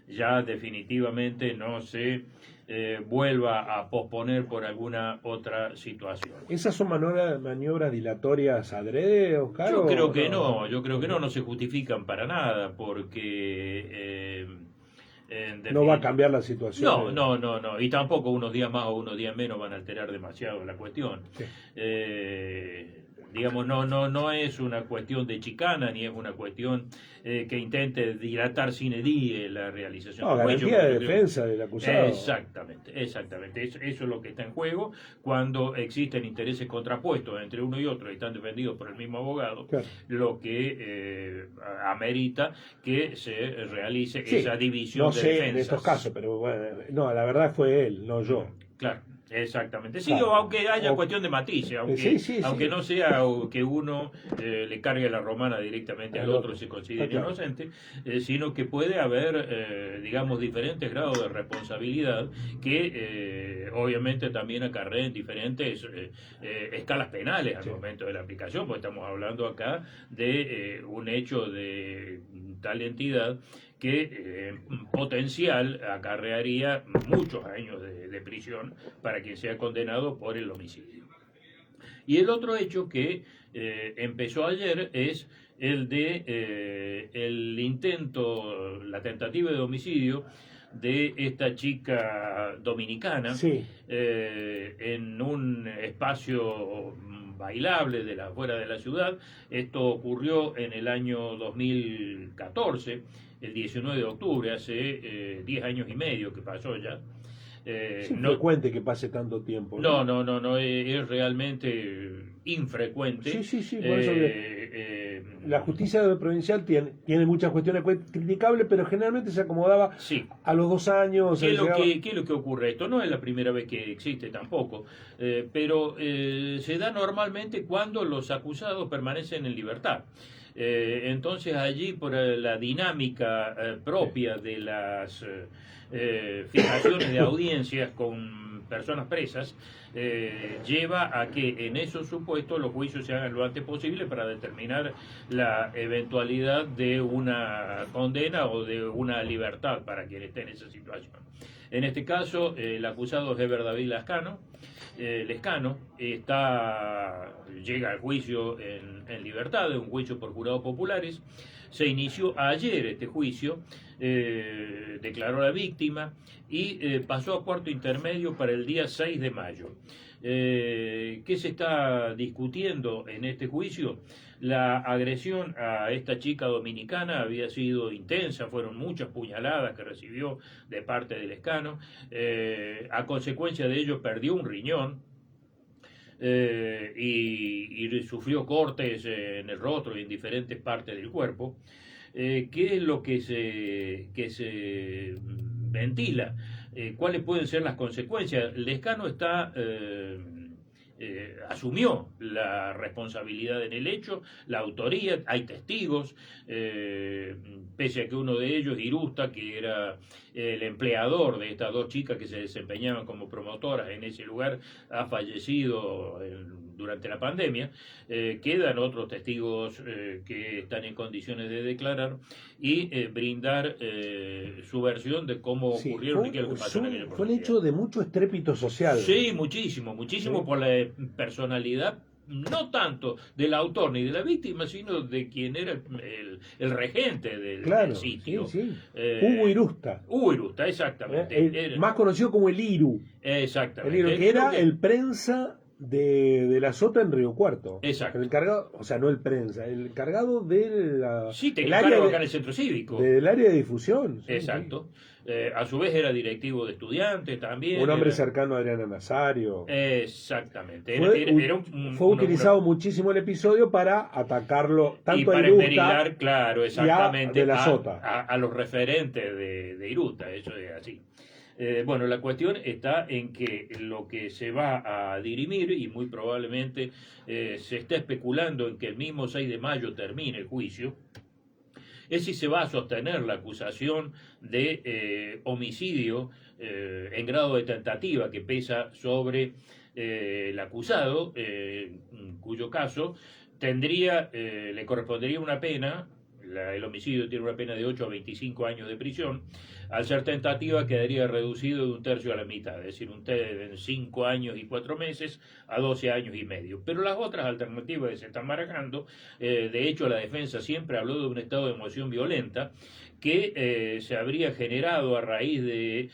ya definitivamente no se vuelva a posponer por alguna otra situación. ¿Esas son maniobras dilatorias adrede, Oscar? Yo creo que no? no, yo creo que no, no se justifican para nada, porque en No va a definitiva... cambiar la situación. No, no, no, no, y tampoco unos días más o unos días menos van a alterar demasiado la cuestión. Sí. Digamos, no es una cuestión de chicana, ni es una cuestión que intente dilatar sine die la realización No, del juicio. garantía de Yo creo- defensa del acusado. Exactamente, exactamente. Eso es lo que está en juego cuando existen intereses contrapuestos entre uno y otro y están defendidos por el mismo abogado, Claro. lo que amerita que se realice Sí, esa división no de sé defensas. de estos casos, pero bueno, no, la verdad fue él, no yo. Claro, exactamente. Sí, Claro. o aunque haya O- cuestión de matices, aunque, sí. aunque no sea que uno le cargue la romana directamente al otro si considera Está claro. inocente, sino que puede haber, digamos, diferentes grados de responsabilidad que obviamente también acarreen diferentes escalas penales al Sí. momento de la aplicación, porque estamos hablando acá de un hecho de tal entidad que potencial acarrearía muchos años de prisión para quien sea condenado por el homicidio. Y el otro hecho que empezó ayer es el de el intento, la tentativa de homicidio de esta chica dominicana Sí. en un espacio bailable de la afuera de la ciudad. Esto ocurrió en el año 2014, el 19 de octubre, hace 10 años y medio que pasó ya. Es No, infrecuente que pase tanto tiempo. no, es realmente infrecuente. Sí, por eso la justicia provincial tiene muchas cuestiones criticables, pero generalmente se acomodaba Sí. a los 2 años. ¿Qué es, llegaba- qué es lo que ocurre? Esto no es la primera vez que existe tampoco, pero se da normalmente cuando los acusados permanecen en libertad. Entonces allí por la dinámica propia de las fijaciones de audiencias con personas presas, lleva a que en esos supuestos los juicios se hagan lo antes posible para determinar la eventualidad de una condena o de una libertad para quien esté en esa situación. En este caso, el acusado es Heber David Lescano llega al juicio en libertad, es un juicio por jurados populares. Se inició ayer este juicio, declaró a la víctima y pasó a cuarto intermedio para el día 6 de mayo. ¿Qué se está discutiendo en este juicio? La agresión a esta chica dominicana había sido intensa, fueron muchas puñaladas que recibió de parte del Lescano. A consecuencia de ello perdió un riñón. Y sufrió cortes en el rostro y en diferentes partes del cuerpo. ¿Qué es lo que se ventila? ¿Cuáles pueden ser las consecuencias? Lescano asumió la responsabilidad en el hecho, la autoría, hay testigos, pese a que uno de ellos, Irusta, que era el empleador de estas dos chicas que se desempeñaban como promotoras en ese lugar, ha fallecido durante la pandemia. Quedan otros testigos que están en condiciones de declarar y brindar su versión de cómo Sí, ocurrieron y qué es lo que pasó en aquella fue el hecho de mucho estrépito social. Sí, muchísimo Sí. por la personalidad, no tanto del autor ni de la víctima, sino de quien era el regente del sitio. Sí. Hugo Irusta. Hugo Irusta, exactamente. Más conocido como el Iru. Exactamente. El Iru, que era el prensa de la Sota en Río Cuarto. Exacto. El encargado, o sea, no el prensa, el encargado de la, Sí, tenía cargo acá en el centro cívico. del área de difusión. Sí, exacto. A su vez era directivo de estudiantes también. Un hombre cercano a Adriana Nazario. Exactamente. Fue utilizado muchísimo el episodio para atacarlo tanto y para a Irusta enverilar, claro, exactamente, de la Sota. A los referentes de Irusta, eso es así. Bueno, la cuestión está en que lo que se va a dirimir, y muy probablemente se está especulando en que el mismo 6 de mayo termine el juicio, es si se va a sostener la acusación de homicidio en grado de tentativa que pesa sobre el acusado, en cuyo caso le correspondería una pena, el homicidio tiene una pena de 8 a 25 años de prisión. Al ser tentativa quedaría reducido de un tercio a la mitad, es decir, en 5 años y 4 meses a 12 años y medio. Pero las otras alternativas que se están barajando, de hecho la defensa siempre habló de un estado de emoción violenta, que se habría generado a raíz de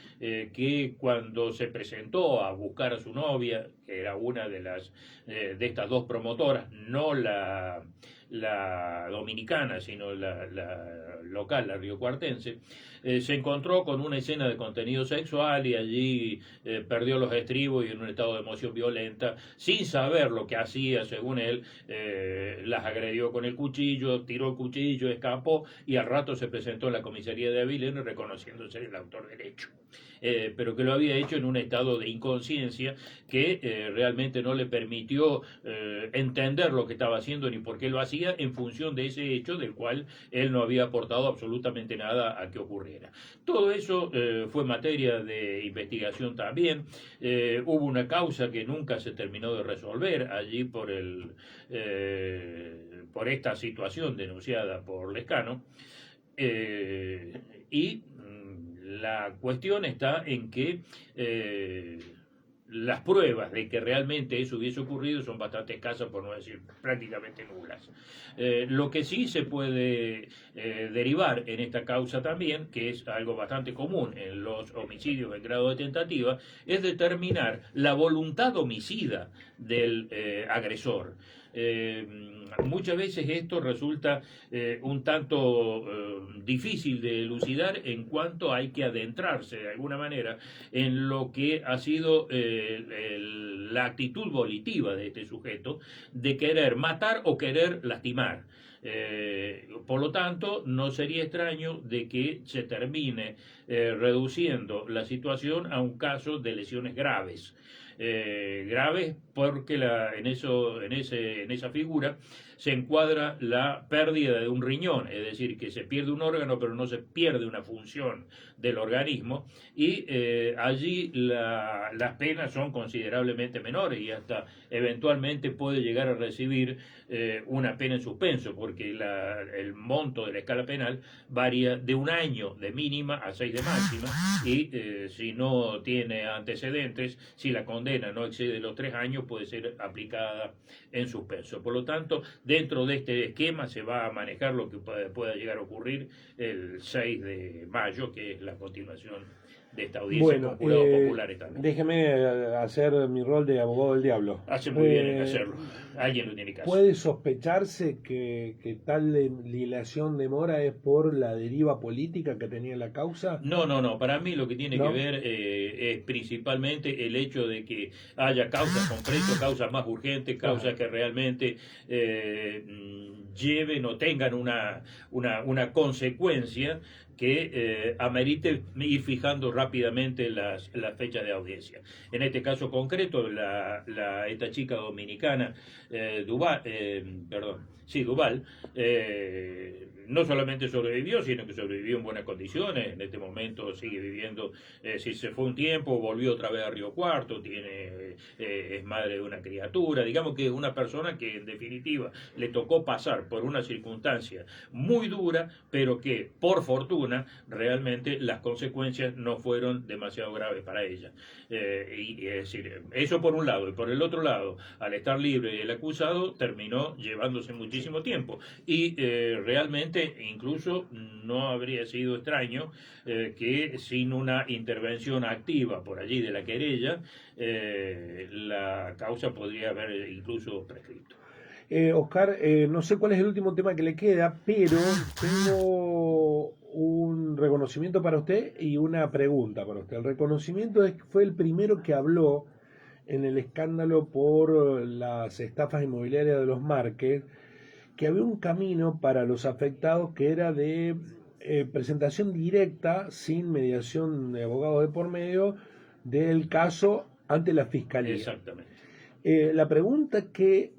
que cuando se presentó a buscar a su novia, que era una de estas dos promotoras, no la dominicana, sino la local, la riocuartense, se encontró con una escena de contenido sexual y allí perdió los estribos y en un estado de emoción violenta, sin saber lo que hacía, según él, las agredió con el cuchillo, tiró el cuchillo, escapó y al rato se presentó en la comisaría de Avileno reconociéndose el autor del hecho. Pero que lo había hecho en un estado de inconsciencia que realmente no le permitió entender lo que estaba haciendo ni por qué lo hacía en función de ese hecho del cual él no había aportado absolutamente nada a que ocurriera. Todo eso fue materia de investigación también. Hubo una causa que nunca se terminó de resolver allí por esta situación denunciada por Lescano. Y la cuestión está en que las pruebas de que realmente eso hubiese ocurrido son bastante escasas, por no decir prácticamente nulas. Lo que sí se puede derivar en esta causa también, que es algo bastante común en los homicidios en grado de tentativa, es determinar la voluntad homicida del agresor. Muchas veces esto resulta un tanto difícil de elucidar en cuanto hay que adentrarse de alguna manera en lo que ha sido la actitud volitiva de este sujeto de querer matar o querer lastimar. Por lo tanto, no sería extraño de que se termine reduciendo la situación a un caso de lesiones graves. Graves porque en esa figura se encuadra la pérdida de un riñón, es decir, que se pierde un órgano pero no se pierde una función del organismo, y allí las penas son considerablemente menores y hasta eventualmente puede llegar a recibir una pena en suspenso, porque el monto de la escala penal varía de 1 año de mínima a 6 de máxima, y si no tiene antecedentes, si la condena no excede los 3 años, puede ser aplicada en suspenso. Por lo tanto, dentro de este esquema se va a manejar lo que pueda llegar a ocurrir el 6 de mayo, que es la continuación de esta audiencia con jurados populares también. Déjeme hacer mi rol de abogado del diablo. Hace muy bien en hacerlo. Alguien lo tiene que hacer. ¿Puede sospecharse que tal dilación de mora es por la deriva política que tenía la causa? No. Para mí lo que tiene que ver es principalmente el hecho de que haya causas concretas, causas más urgentes, causas que realmente lleven o tengan una consecuencia que amerite ir fijando rápidamente las fechas de audiencia. En este caso concreto, esta chica dominicana, Duval, no solamente sobrevivió, sino que sobrevivió en buenas condiciones. En este momento sigue viviendo, si se fue un tiempo, volvió otra vez a Río Cuarto, es madre de una criatura. Digamos que es una persona que en definitiva le tocó pasar por una circunstancia muy dura, pero que por fortuna realmente las consecuencias no fueron demasiado graves para ella. Es decir, eso por un lado. Y por el otro lado, al estar libre el acusado, terminó llevándose muchísimo tiempo. Y realmente incluso no habría sido extraño que sin una intervención activa por allí de la querella, la causa podría haber incluso prescrito. Oscar, no sé cuál es el último tema que le queda, pero tengo un reconocimiento para usted y una pregunta para usted. El reconocimiento es que fue el primero que habló en el escándalo por las estafas inmobiliarias de los Márquez, que había un camino para los afectados que era de presentación directa, sin mediación de abogados de por medio, del caso ante la Fiscalía. Exactamente. La pregunta que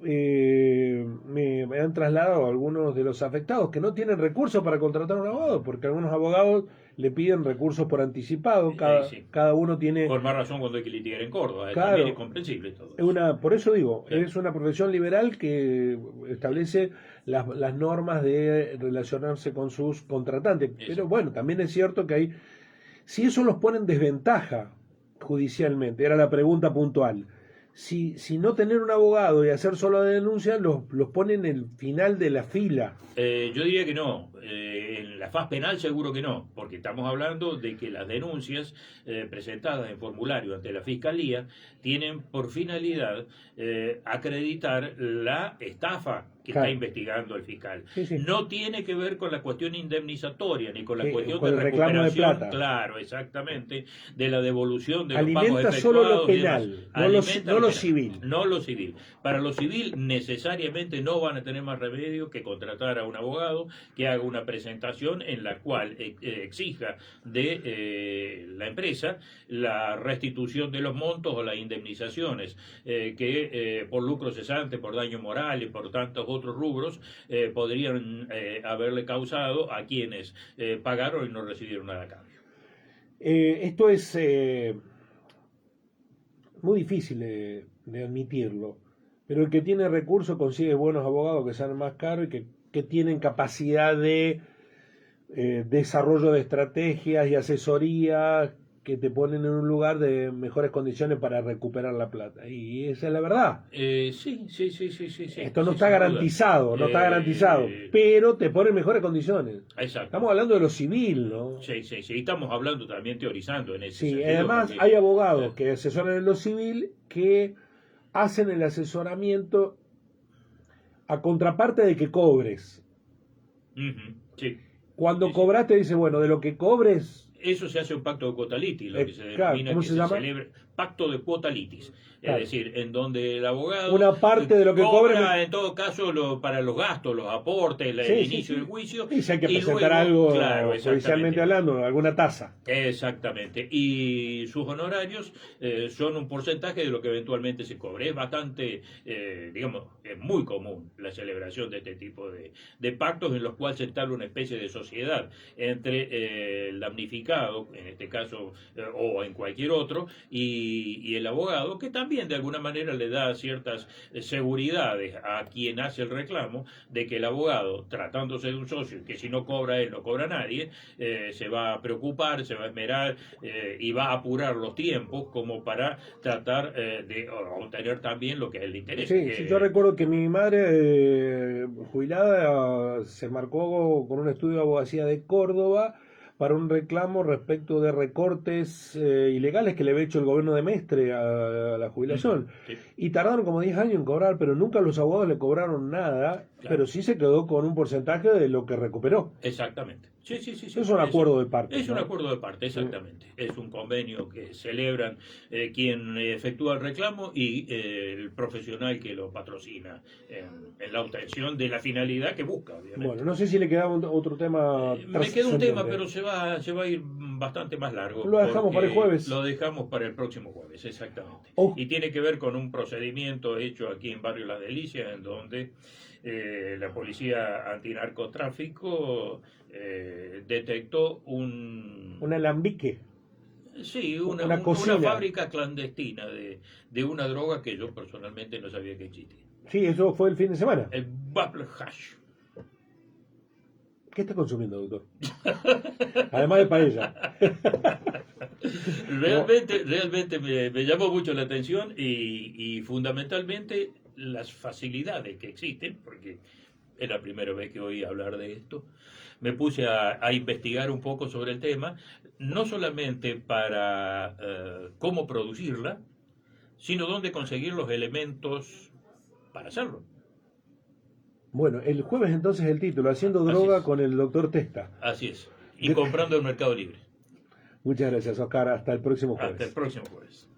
me han trasladado algunos de los afectados, que no tienen recursos para contratar a un abogado, porque algunos abogados le piden recursos por anticipado, Sí. cada uno tiene... Por más razón cuando hay que litigar en Córdoba, Claro. también es comprensible todo Es una, por eso digo, Claro. es una profesión liberal que establece las normas de relacionarse con sus contratantes. Eso. Pero bueno, también es cierto que hay, si eso los pone en desventaja judicialmente, era la pregunta puntual. Si no tener un abogado y hacer solo la denuncia, los pone en el final de la fila. Yo diría que no. En la faz penal seguro que no, porque estamos hablando de que las denuncias presentadas en formulario ante la Fiscalía tienen por finalidad acreditar la estafa que Claro. está investigando el fiscal. Sí, sí. No tiene que ver con la cuestión indemnizatoria ni con la Sí, cuestión con de el reclamo de recuperación, plata. claro, exactamente, de la devolución de los Alimenta pagos solo efectuados lo y demás. penal, no Alimenta lo penal, civil. no lo civil. Para lo civil necesariamente no van a tener más remedio que contratar a un abogado que haga una presentación en la cual exija de la empresa la restitución de los montos o las indemnizaciones que por lucro cesante, por daño moral y por tantos otros rubros podrían haberle causado a quienes pagaron y no recibieron nada a cambio. Esto es muy difícil de admitirlo, pero el que tiene recursos consigue buenos abogados que sean más caros y que tienen capacidad de desarrollo de estrategias y asesorías que te ponen en un lugar de mejores condiciones para recuperar la plata. Y esa es la verdad. Sí. Esto no Sí, está sin garantizado, duda. no está garantizado, pero te pone en mejores condiciones. Exacto. Estamos hablando de lo civil, ¿no? Sí. Estamos hablando también teorizando en ese Sí, sentido. además Porque, hay abogados que asesoran en lo civil que hacen el asesoramiento a contraparte de que cobres. Sí. Cuando Sí. cobras te dice, bueno, de lo que cobres, Eso se hace un pacto de cuota litis, lo que se claro, denomina ¿cómo que se se llama? celebre pacto de cuota litis. Claro. Es decir, en donde el abogado Una parte de lo que cobra en todo caso para los gastos, los aportes, el Sí, inicio sí. del juicio. Y si hay que y presentar luego, algo claro, judicialmente exactamente. hablando, alguna tasa. Exactamente. Y sus honorarios son un porcentaje de lo que eventualmente se cobre. Es bastante, digamos, es muy común la celebración de este tipo de pactos en los cuales se establa una especie de sociedad entre el damnificado, en este caso, o en cualquier otro, y el abogado, que también de alguna manera le da ciertas seguridades a quien hace el reclamo de que el abogado, tratándose de un socio, que si no cobra él, no cobra nadie, se va a preocupar, se va a esmerar y va a apurar los tiempos como para tratar de obtener también lo que a él le interesa. Sí, sí, yo recuerdo que mi madre jubilada se marcó con un estudio de abogacía de Córdoba para un reclamo respecto de recortes ilegales que le había hecho el gobierno de Mestre a la jubilación. Sí. Y tardaron como 10 años en cobrar, pero nunca los abogados le cobraron nada, Claro. pero sí se quedó con un porcentaje de lo que recuperó. Exactamente. Sí. Es un acuerdo de parte. Es un ¿no? acuerdo de parte, exactamente. Es un convenio que celebran quien efectúa el reclamo y el profesional que lo patrocina en la obtención de la finalidad que busca, obviamente. Bueno, no sé si le quedaba otro tema. Me queda un tema, trascendente. pero se va a ir bastante más largo. Lo dejamos para el porque jueves. Lo dejamos para el próximo jueves, exactamente. Oh. Y tiene que ver con un procedimiento hecho aquí en Barrio Las Delicias, en donde la policía antinarcotráfico detectó Un alambique. Sí, una una cocina. fábrica clandestina de una droga que yo personalmente no sabía que existía. Sí, eso fue el fin de semana. El Bubble Hash. ¿Qué está consumiendo, doctor? Además de paella. Realmente me llamó mucho la atención y fundamentalmente las facilidades que existen, porque es la primera vez que oí hablar de esto. Me puse a investigar un poco sobre el tema, no solamente para cómo producirla, sino dónde conseguir los elementos para hacerlo. Bueno, el jueves entonces el título, Haciendo Así droga es. con el doctor Testa. Así es. Y comprando en Mercado Libre. Muchas gracias, Oscar. Hasta el próximo jueves. Hasta el próximo jueves.